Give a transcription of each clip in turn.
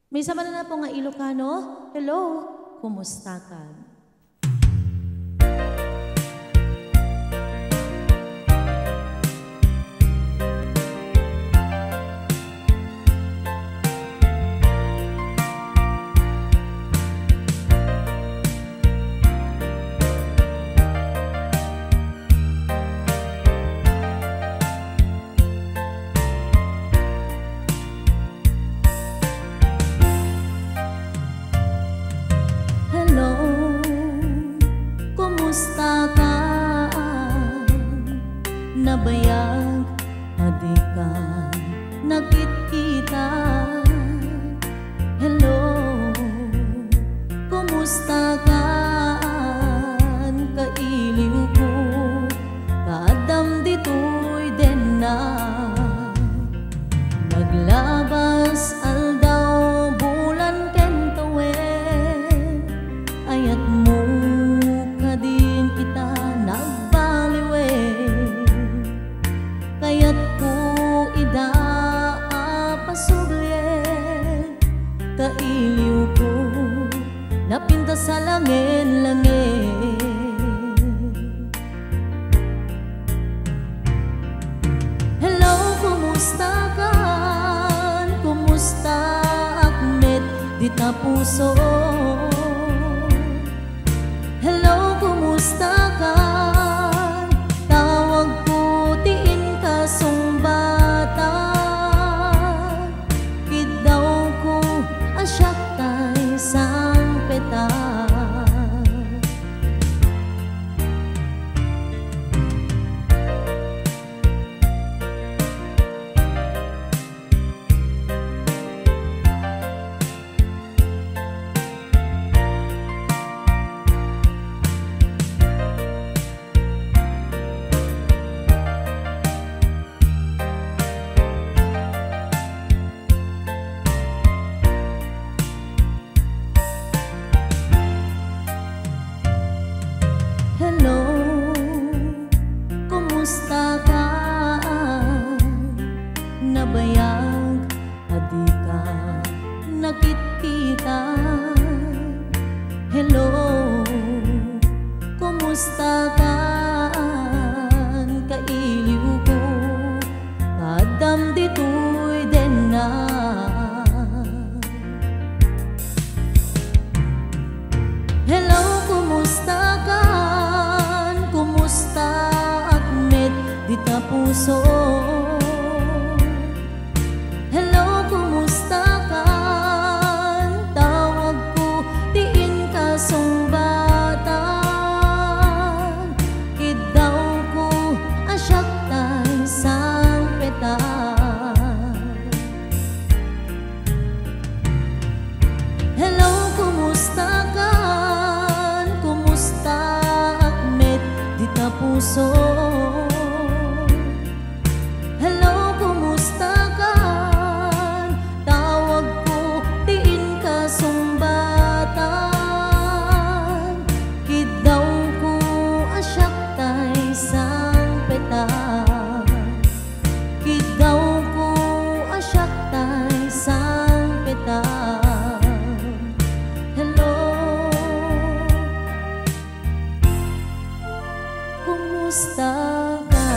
May sama na po nga Ilocano. Hello, kumusta ka? Kumusta ka? Nabayag, adi ka, nakikita. Hello, kumusta ka? Kailiw ko, kadam dito'y den na. Naglabas aldaw, bulan kentawen, ayat mo din kita nagbaliwe, kaya't ko ida pasugli, kailiw ko napinta sa langin-langin. Hello, kumusta ka? Kumusta Ahmed dita puso? Hello, kumusta ka? Tawag ko tiin ka sumbata, kidaw ko asyak tay sang peta. Hello, kumusta ka? Nabayag, adi ka, nakikita. Hello, kumusta ka? Kailiw ko, kadam dito'y den na. Hello, kumusta ka? Kumusta Ahmed dita puso? Hello, kumusta ka? Tawag ko tiin ka sumbata, kidaw ko asyak tay sang peta. Hello, kumusta ka? Kumusta Ahmed dita puso? Hello, kumusta ka? Tawag ko tiin ka sumbata, kidaw ko asyak tay sang peta. Kidaw ko asyak tay sang peta. Kumusta ka?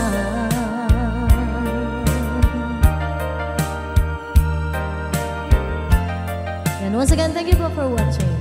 And once again, thank you po for watching.